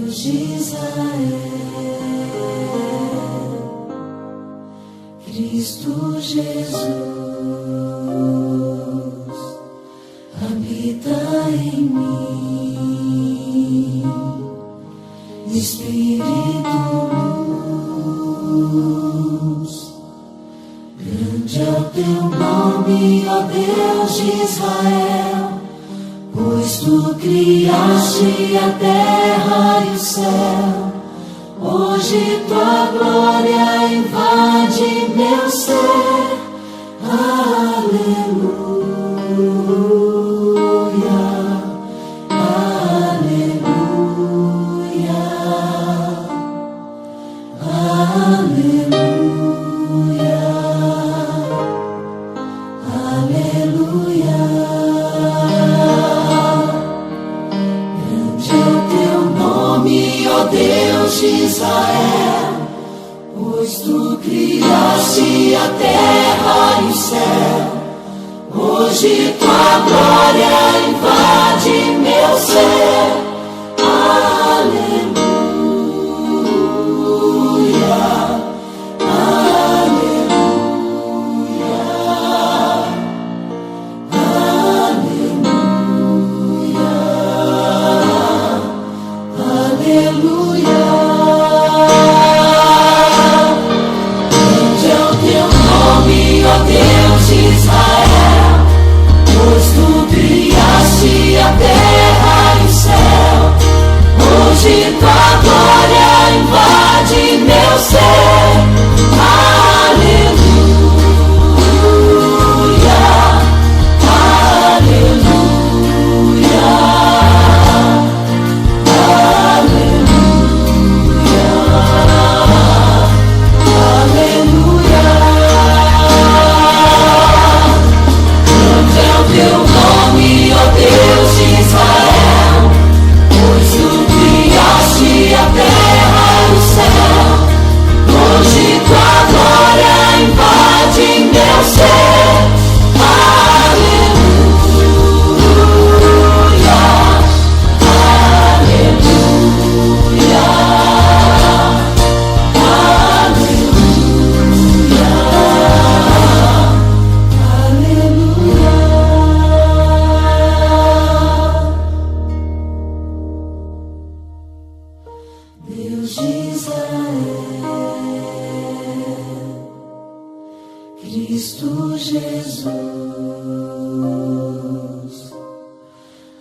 Deus de Israel, Cristo Jesus, habita em mim, Espírito luz, grande é o teu nome, ó Deus de Israel, pois tu criaste a terra e o céu. Hoje tua glória invade meu ser. Aleluia, aleluia, aleluia, aleluia. Ó Deus de Israel, pois tu criaste a terra e o céu. Hoje tua glória invade meu ser. Aleluia, aleluia, aleluia. Grande é o teu nome, ó Deus de Israel, pois tu criaste a terra e o céu. Hoje tua glória invade meu ser. Aleluia, aleluia, teu nome, ó Deus de Israel, pois tu criaste a terra e o céu. Hoje tua glória invade meu ser. Aleluia, aleluia, aleluia. Deus de Israel, Cristo Jesus,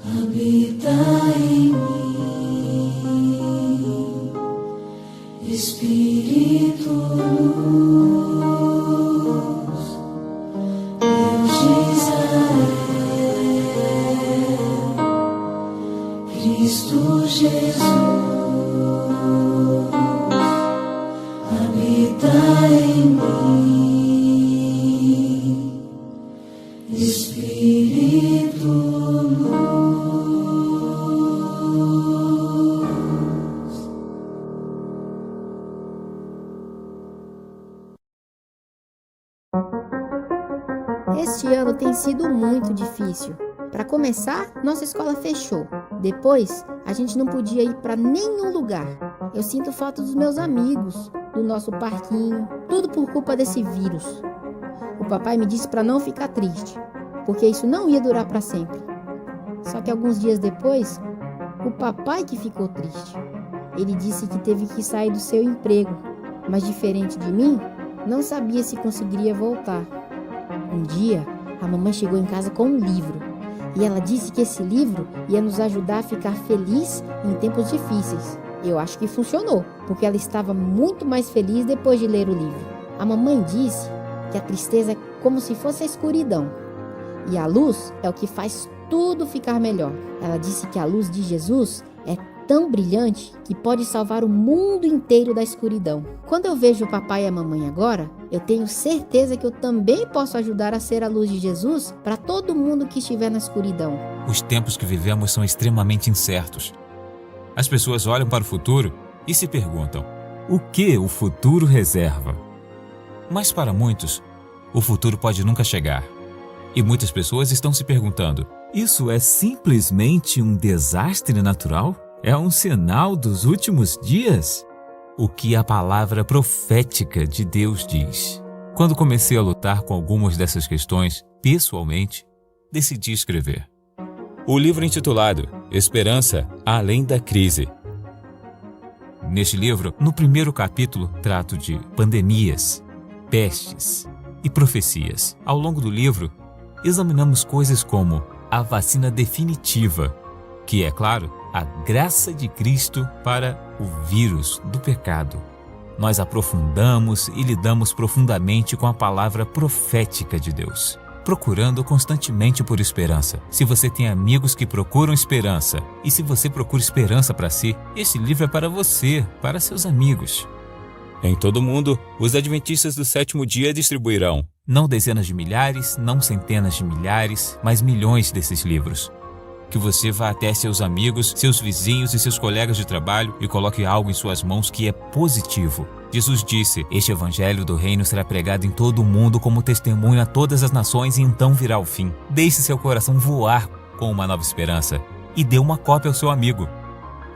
habita em mim, Espírito luz, Deus de Israel, Cristo Jesus, habita em mim, Espírito luz. Este ano tem sido muito difícil. Para começar, nossa escola fechou. Depois, a gente não podia ir para nenhum lugar. Eu sinto falta dos meus amigos, do nosso parquinho, tudo por culpa desse vírus. O papai me disse para não ficar triste, porque isso não ia durar para sempre. Só que alguns dias depois, o papai que ficou triste. Ele disse que teve que sair do seu emprego, mas diferente de mim, não sabia se conseguiria voltar. Um dia, a mamãe chegou em casa com um livro e ela disse que esse livro ia nos ajudar a ficar feliz em tempos difíceis. Eu acho que funcionou, porque ela estava muito mais feliz depois de ler o livro. A mamãe disse que a tristeza é como se fosse a escuridão e a luz é o que faz tudo ficar melhor. Ela disse que a luz de Jesus é tão brilhante que pode salvar o mundo inteiro da escuridão. Quando eu vejo o papai e a mamãe agora, eu tenho certeza que eu também posso ajudar a ser a luz de Jesus para todo mundo que estiver na escuridão. Os tempos que vivemos são extremamente incertos. As pessoas olham para o futuro e se perguntam: o que o futuro reserva? Mas para muitos, o futuro pode nunca chegar. E muitas pessoas estão se perguntando: isso é simplesmente um desastre natural? é um sinal dos últimos dias? O que a palavra profética de Deus diz? Quando comecei a lutar com algumas dessas questões, pessoalmente, decidi escrever. O livro intitulado Esperança Além da Crise. Neste livro, no primeiro capítulo, trato de pandemias, pestes e profecias. Ao longo do livro, examinamos coisas como a vacina definitiva, que é, claro, a graça de Cristo para o vírus do pecado. Nós aprofundamos e lidamos profundamente com a palavra profética de Deus, procurando constantemente por esperança. Se você tem amigos que procuram esperança, e se você procura esperança para si, esse livro é para você, para seus amigos. Em todo o mundo, os adventistas do sétimo dia distribuirão, não dezenas de milhares, não centenas de milhares, mas milhões desses livros. Que você vá até seus amigos, seus vizinhos e seus colegas de trabalho e coloque algo em suas mãos que é positivo. Jesus disse, este evangelho do reino será pregado em todo o mundo como testemunho a todas as nações e então virá o fim. Deixe seu coração voar com uma nova esperança e dê uma cópia ao seu amigo.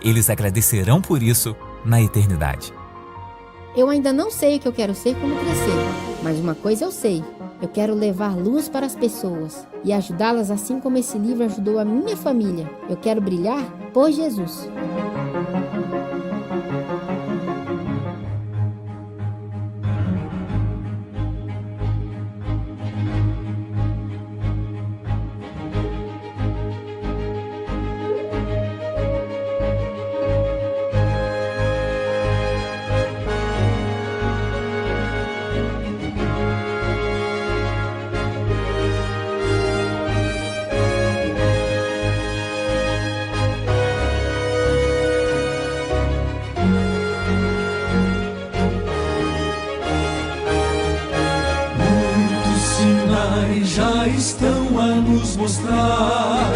Eles agradecerão por isso na eternidade. Eu ainda não sei o que eu quero ser quando crescer, mas uma coisa eu sei. Eu quero levar luz para as pessoas e ajudá-las assim como esse livro ajudou a minha família. Eu quero brilhar por Jesus. Já estão a nos mostrar,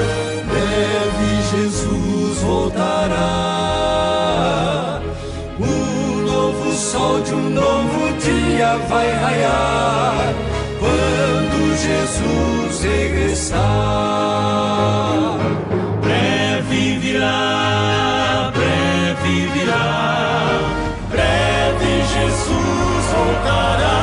breve Jesus voltará. Um novo sol de um novo dia vai raiar, quando Jesus regressar. Breve virá, breve virá, breve Jesus voltará.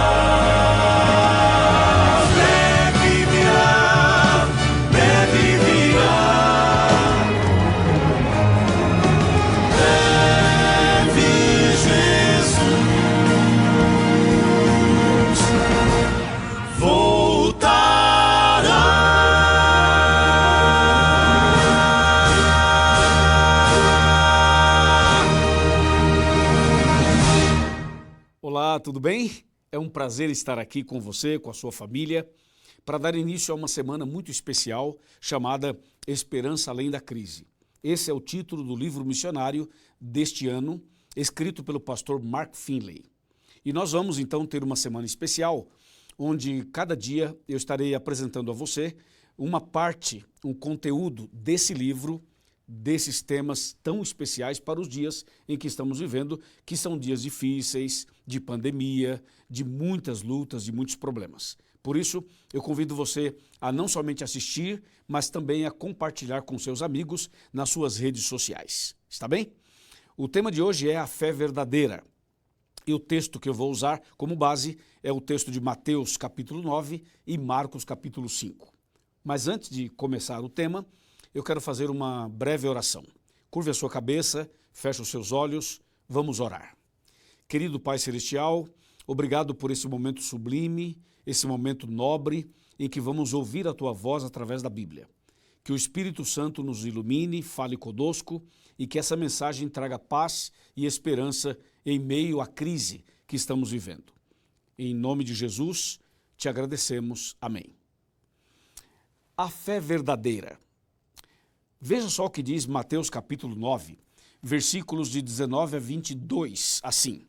Olá, tudo bem? É um prazer estar aqui com você, com a sua família, para dar início a uma semana muito especial chamada Esperança Além da Crise. Esse é o título do livro missionário deste ano, escrito pelo pastor Mark Finley. E nós vamos então ter uma semana especial, onde cada dia eu estarei apresentando a você uma parte, um conteúdo desse livro, desses temas tão especiais para os dias em que estamos vivendo, que são dias difíceis, de pandemia, de muitas lutas, de muitos problemas. Por isso, eu convido você a não somente assistir, mas também a compartilhar com seus amigos nas suas redes sociais. Está bem? O tema de hoje é a fé verdadeira. E o texto que eu vou usar como base é o texto de Mateus capítulo 9 e Marcos capítulo 5. Mas antes de começar o tema, eu quero fazer uma breve oração. Curve a sua cabeça, feche os seus olhos, vamos orar. Querido Pai Celestial, obrigado por esse momento sublime, esse momento nobre, em que vamos ouvir a Tua voz através da Bíblia. Que o Espírito Santo nos ilumine, fale conosco e que essa mensagem traga paz e esperança em meio à crise que estamos vivendo. Em nome de Jesus, te agradecemos. Amém. A fé verdadeira. Veja só o que diz Mateus capítulo 9, versículos de 19 a 22, assim.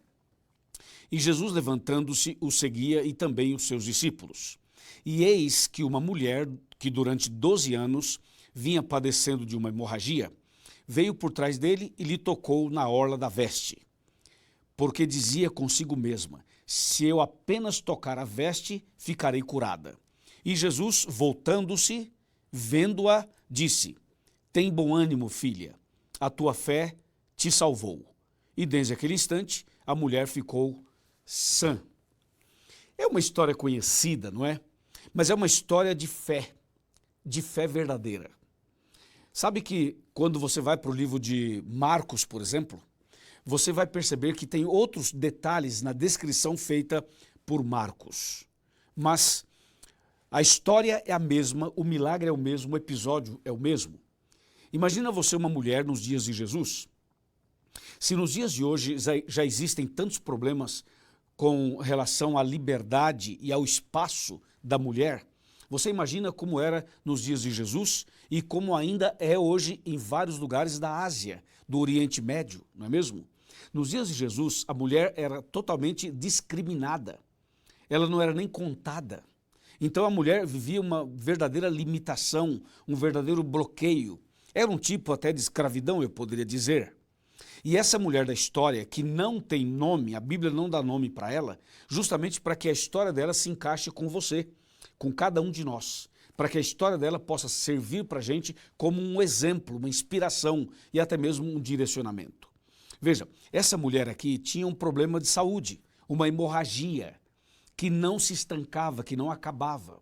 E Jesus, levantando-se, o seguia e também os seus discípulos. E eis que uma mulher, que durante 12 anos vinha padecendo de uma hemorragia, veio por trás dele e lhe tocou na orla da veste. Porque dizia consigo mesma, se eu apenas tocar a veste, ficarei curada. E Jesus, voltando-se, vendo-a, disse, tem bom ânimo, filha, a tua fé te salvou. E desde aquele instante, a mulher ficou sã. É uma história conhecida, não é? Mas é uma história de fé verdadeira. Sabe que quando você vai para o livro de Marcos, por exemplo, você vai perceber que tem outros detalhes na descrição feita por Marcos. Mas a história é a mesma, o milagre é o mesmo, o episódio é o mesmo. Imagina você uma mulher nos dias de Jesus. Se nos dias de hoje já existem tantos problemas com relação à liberdade e ao espaço da mulher, você imagina como era nos dias de Jesus e como ainda é hoje em vários lugares da Ásia, do Oriente Médio, não é mesmo? Nos dias de Jesus, a mulher era totalmente discriminada. Ela não era nem contada. Então a mulher vivia uma verdadeira limitação, um verdadeiro bloqueio. Era um tipo até de escravidão, eu poderia dizer. E essa mulher da história, que não tem nome, a Bíblia não dá nome para ela, justamente para que a história dela se encaixe com você, com cada um de nós, para que a história dela possa servir para a gente como um exemplo, uma inspiração e até mesmo um direcionamento. Veja, essa mulher aqui tinha um problema de saúde, uma hemorragia, que não se estancava, que não acabava.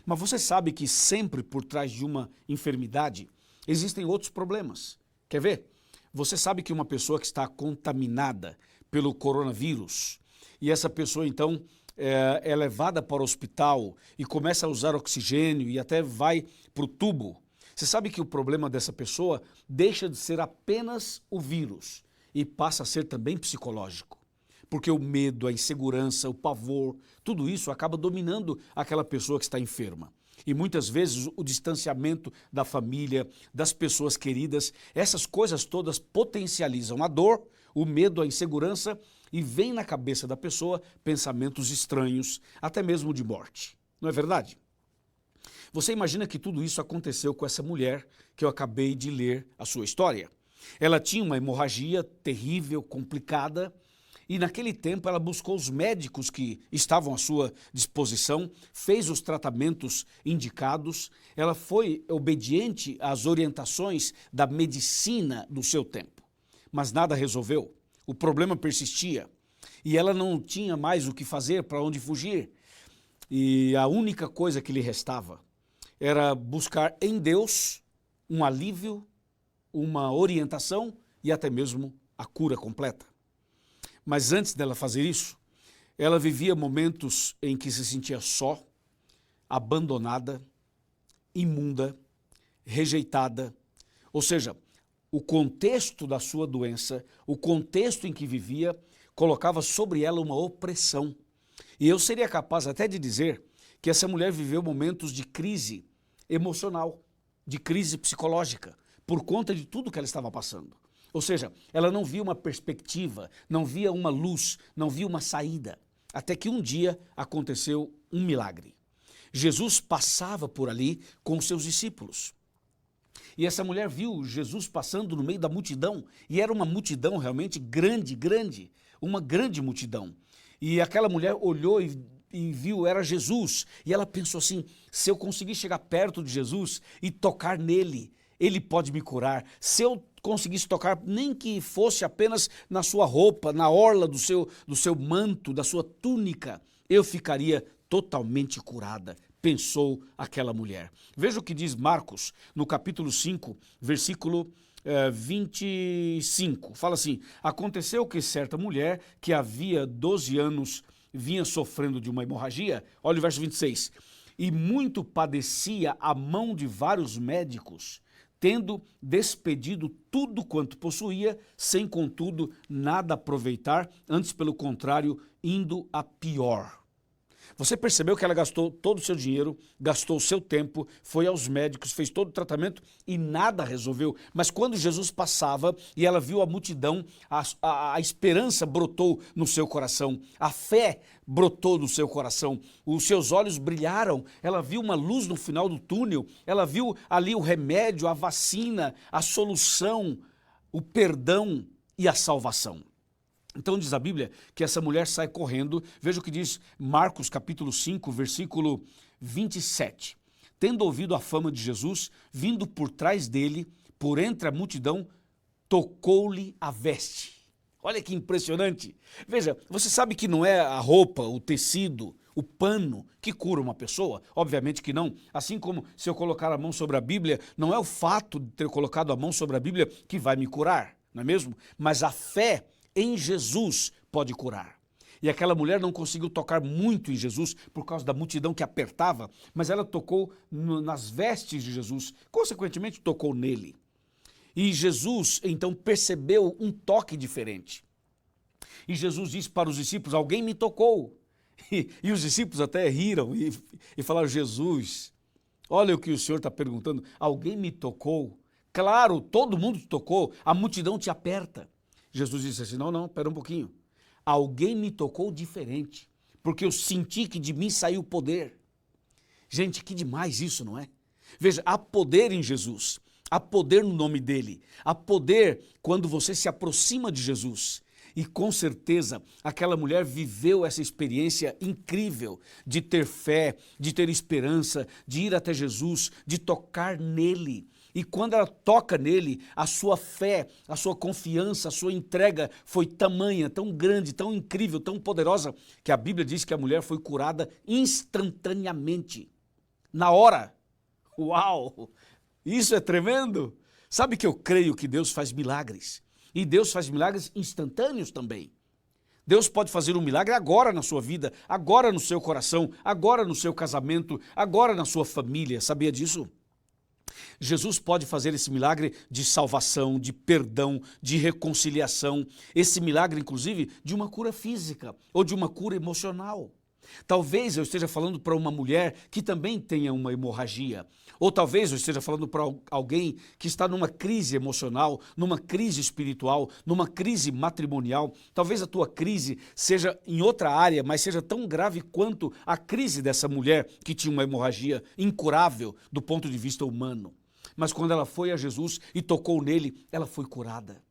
Mas você sabe que sempre por trás de uma enfermidade existem outros problemas. Quer ver? Você sabe que uma pessoa que está contaminada pelo coronavírus e essa pessoa então é levada para o hospital e começa a usar oxigênio e até vai para o tubo. Você sabe que o problema dessa pessoa deixa de ser apenas o vírus e passa a ser também psicológico. Porque o medo, a insegurança, o pavor, tudo isso acaba dominando aquela pessoa que está enferma. E muitas vezes o distanciamento da família, das pessoas queridas, essas coisas todas potencializam a dor, o medo, a insegurança e vem na cabeça da pessoa pensamentos estranhos, até mesmo de morte. Não é verdade? Você imagina que tudo isso aconteceu com essa mulher que eu acabei de ler a sua história. Ela tinha uma hemorragia terrível, complicada, e naquele tempo ela buscou os médicos que estavam à sua disposição, fez os tratamentos indicados, ela foi obediente às orientações da medicina do seu tempo. Mas nada resolveu, o problema persistia e ela não tinha mais o que fazer, para onde fugir. E a única coisa que lhe restava era buscar em Deus um alívio, uma orientação e até mesmo a cura completa. Mas antes dela fazer isso, ela vivia momentos em que se sentia só, abandonada, imunda, rejeitada. Ou seja, o contexto da sua doença, o contexto em que vivia, colocava sobre ela uma opressão. E eu seria capaz até de dizer que essa mulher viveu momentos de crise emocional, de crise psicológica, por conta de tudo que ela estava passando. Ou seja, ela não via uma perspectiva, não via uma luz, não via uma saída. Até que um dia aconteceu um milagre. Jesus passava por ali com os seus discípulos. E essa mulher viu Jesus passando no meio da multidão. E era uma multidão realmente grande, uma grande multidão. E aquela mulher olhou e viu, era Jesus. E ela pensou assim, se eu conseguir chegar perto de Jesus e tocar nele, ele pode me curar. Se eu conseguisse tocar, nem que fosse apenas na sua roupa, na orla do seu manto, da sua túnica, eu ficaria totalmente curada, pensou aquela mulher. Veja o que diz Marcos, no capítulo 5, versículo 25. Fala assim, aconteceu que certa mulher, que havia 12 anos, vinha sofrendo de uma hemorragia, olha o verso 26, e muito padecia a mão de vários médicos, tendo despedido tudo quanto possuía, sem contudo nada aproveitar, antes pelo contrário, indo a pior. Você percebeu que ela gastou todo o seu dinheiro, gastou o seu tempo, foi aos médicos, fez todo o tratamento e nada resolveu. Mas quando Jesus passava e ela viu a multidão, a esperança brotou no seu coração, a fé brotou no seu coração, os seus olhos brilharam, ela viu uma luz no final do túnel, ela viu ali o remédio, a vacina, a solução, o perdão e a salvação. Então diz a Bíblia que essa mulher sai correndo, veja o que diz Marcos capítulo 5, versículo 27. Tendo ouvido a fama de Jesus, vindo por trás dele, por entre a multidão, tocou-lhe a veste. Olha que impressionante. Veja, você sabe que não é a roupa, o tecido, o pano que cura uma pessoa? Obviamente que não. Assim como se eu colocar a mão sobre a Bíblia, não é o fato de ter colocado a mão sobre a Bíblia que vai me curar, não é mesmo? Mas a fé em Jesus pode curar. E aquela mulher não conseguiu tocar muito em Jesus por causa da multidão que apertava, mas ela tocou nas vestes de Jesus, consequentemente tocou nele. E Jesus, então, percebeu um toque diferente. E Jesus disse para os discípulos, alguém me tocou. E os discípulos até riram e falaram, Jesus, olha o que o Senhor está perguntando, alguém me tocou? Claro, todo mundo te tocou, a multidão te aperta. Jesus disse assim, não, espera um pouquinho. Alguém me tocou diferente, porque eu senti que de mim saiu poder. Gente, que demais isso, não é? Veja, há poder em Jesus. Há poder no nome dele, há poder quando você se aproxima de Jesus. E com certeza aquela mulher viveu essa experiência incrível de ter fé, de ter esperança, de ir até Jesus, de tocar nele. E quando ela toca nele, a sua fé, a sua confiança, a sua entrega foi tamanha, tão grande, tão incrível, tão poderosa, que a Bíblia diz que a mulher foi curada instantaneamente, na hora. Uau! Isso é tremendo. Sabe que eu creio que Deus faz milagres. E Deus faz milagres instantâneos também. Deus pode fazer um milagre agora na sua vida, agora no seu coração, agora no seu casamento, agora na sua família. Sabia disso? Jesus pode fazer esse milagre de salvação, de perdão, de reconciliação. Esse milagre, inclusive, de uma cura física ou de uma cura emocional. Talvez eu esteja falando para uma mulher que também tenha uma hemorragia. Ou talvez eu esteja falando para alguém que está numa crise emocional, numa crise espiritual, numa crise matrimonial. Talvez a tua crise seja em outra área, mas seja tão grave quanto a crise dessa mulher que tinha uma hemorragia incurável do ponto de vista humano. Mas quando ela foi a Jesus e tocou nele, ela foi curada.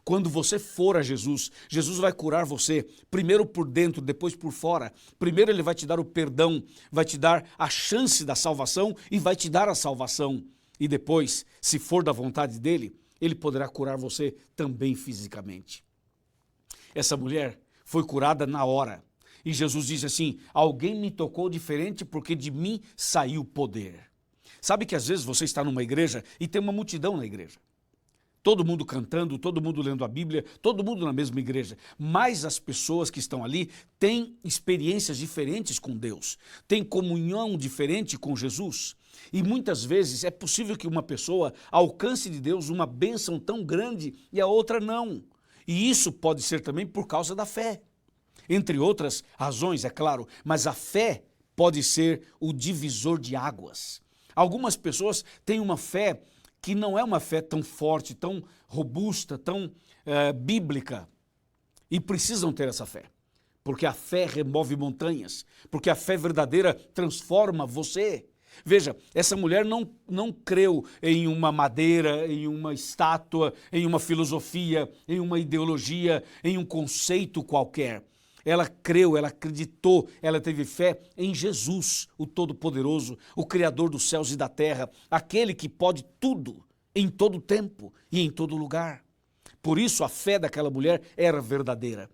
Quando você for a Jesus, Jesus vai curar você, primeiro por dentro, depois por fora. Primeiro ele vai te dar o perdão, vai te dar a chance da salvação e vai te dar a salvação. E depois, se for da vontade dele, ele poderá curar você também fisicamente. Essa mulher foi curada na hora. E Jesus disse assim, alguém me tocou diferente porque de mim saiu poder. Sabe que às vezes você está numa igreja e tem uma multidão na igreja. Todo mundo cantando, todo mundo lendo a Bíblia, todo mundo na mesma igreja. Mas as pessoas que estão ali têm experiências diferentes com Deus, têm comunhão diferente com Jesus. E muitas vezes é possível que uma pessoa alcance de Deus uma bênção tão grande e a outra não. E isso pode ser também por causa da fé. Entre outras razões, é claro, mas a fé pode ser o divisor de águas. Algumas pessoas têm uma fé que não é uma fé tão forte, tão robusta, tão bíblica. E precisam ter essa fé. Porque a fé remove montanhas. Porque a fé verdadeira transforma você. Veja, essa mulher não creu em uma madeira, em uma estátua, em uma filosofia, em uma ideologia, em um conceito qualquer. Ela creu, ela acreditou, ela teve fé em Jesus, o Todo-Poderoso, o Criador dos céus e da terra, aquele que pode tudo, em todo tempo e em todo lugar. Por isso a fé daquela mulher era verdadeira.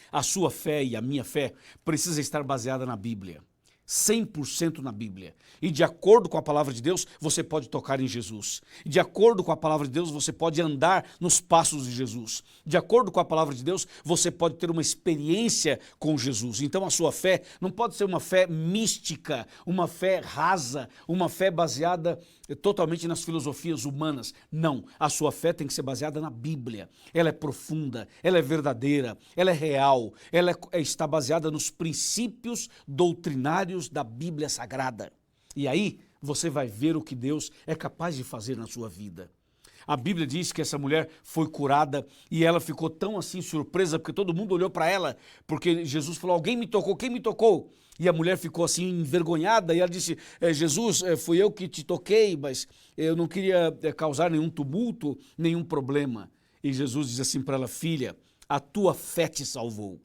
A sua fé e a minha fé precisa estar baseada na Bíblia. 100% na Bíblia. E de acordo com a palavra de Deus, você pode tocar em Jesus. De acordo com a palavra de Deus, você pode andar nos passos de Jesus. De acordo com a palavra de Deus, você pode ter uma experiência com Jesus. Então a sua fé não pode ser uma fé mística, uma fé rasa, uma fé baseada totalmente nas filosofias humanas. Não, a sua fé tem que ser baseada na Bíblia. Ela é profunda, ela é verdadeira, ela é real, ela está baseada nos princípios doutrinários da Bíblia Sagrada. E aí você vai ver o que Deus é capaz de fazer na sua vida. A Bíblia diz que essa mulher foi curada e ela ficou tão assim surpresa porque todo mundo olhou para ela, porque Jesus falou, alguém me tocou, quem me tocou? E a mulher ficou assim envergonhada e ela disse, Jesus, fui eu que te toquei, mas eu não queria causar nenhum tumulto, nenhum problema. E Jesus diz assim para ela, filha, a tua fé te salvou.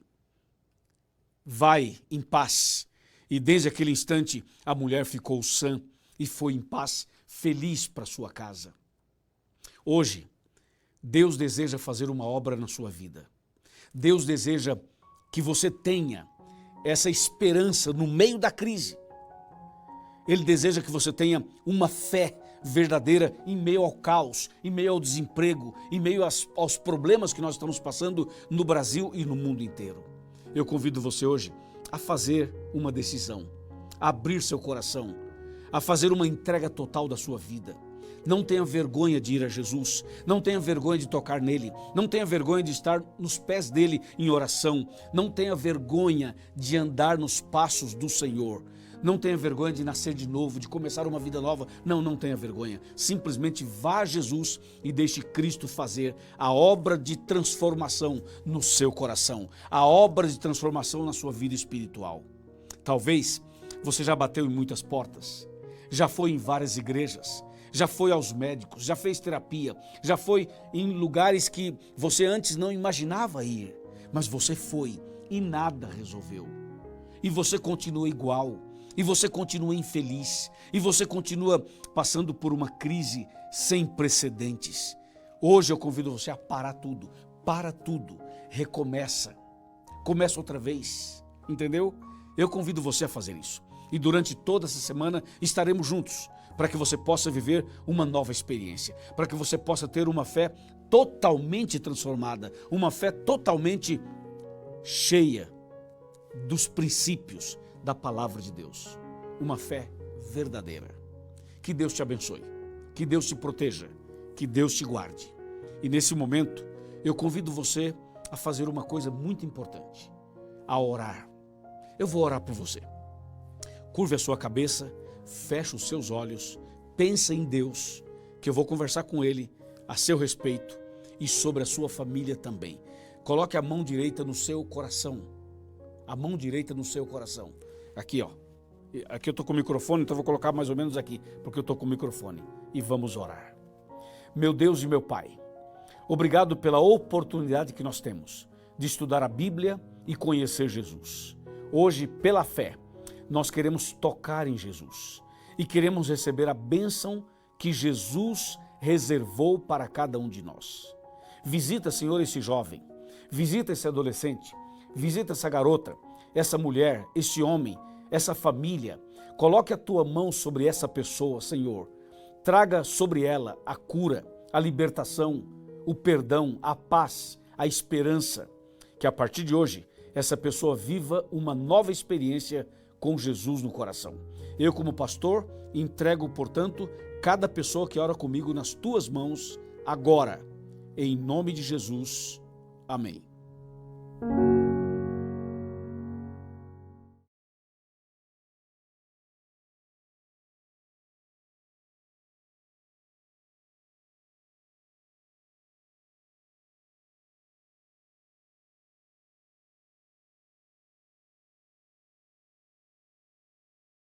Vai em paz. E desde aquele instante a mulher ficou sã e foi em paz, feliz para sua casa. Hoje, Deus deseja fazer uma obra na sua vida. Deus deseja que você tenha essa esperança no meio da crise. Ele deseja que você tenha uma fé verdadeira em meio ao caos, em meio ao desemprego, em meio aos problemas que nós estamos passando no Brasil e no mundo inteiro. Eu convido você hoje a fazer uma decisão, a abrir seu coração, a fazer uma entrega total da sua vida. Não tenha vergonha de ir a Jesus, não tenha vergonha de tocar nele, não tenha vergonha de estar nos pés dele em oração, não tenha vergonha de andar nos passos do Senhor. Não tenha vergonha de nascer de novo, de começar uma vida nova. Não tenha vergonha. Simplesmente vá a Jesus e deixe Cristo fazer a obra de transformação no seu coração, a obra de transformação na sua vida espiritual. Talvez você já bateu em muitas portas, já foi em várias igrejas, já foi aos médicos, já fez terapia, já foi em lugares que você antes não imaginava ir, mas você foi e nada resolveu. E você continua igual. E você continua infeliz, e você continua passando por uma crise sem precedentes. Hoje eu convido você a parar tudo, para tudo, recomeça, começa outra vez, entendeu? Eu convido você a fazer isso. E durante toda essa semana estaremos juntos, para que você possa viver uma nova experiência, para que você possa ter uma fé totalmente transformada, uma fé totalmente cheia dos princípios da palavra de Deus, uma fé verdadeira. Que Deus te abençoe, que Deus te proteja, que Deus te guarde. E nesse momento, eu convido você a fazer uma coisa muito importante, a orar. Eu vou orar por você. Curve a sua cabeça, feche os seus olhos, pensa em Deus, que eu vou conversar com Ele a seu respeito e sobre a sua família também. Coloque a mão direita no seu coração, a mão direita no seu coração. Aqui, ó. Aqui eu estou com o microfone, então eu vou colocar mais ou menos aqui, porque eu estou com o microfone. E vamos orar. Meu Deus e meu Pai, obrigado pela oportunidade que nós temos de estudar a Bíblia e conhecer Jesus. Hoje, pela fé, nós queremos tocar em Jesus e queremos receber a bênção que Jesus reservou para cada um de nós. Visita, Senhor, esse jovem, visita esse adolescente, visita essa garota, essa mulher, esse homem, essa família. Coloque a tua mão sobre essa pessoa, Senhor. Traga sobre ela a cura, a libertação, o perdão, a paz, a esperança. Que a partir de hoje, essa pessoa viva uma nova experiência com Jesus no coração. Eu, como pastor, entrego, portanto, cada pessoa que ora comigo nas tuas mãos agora. Em nome de Jesus. Amém.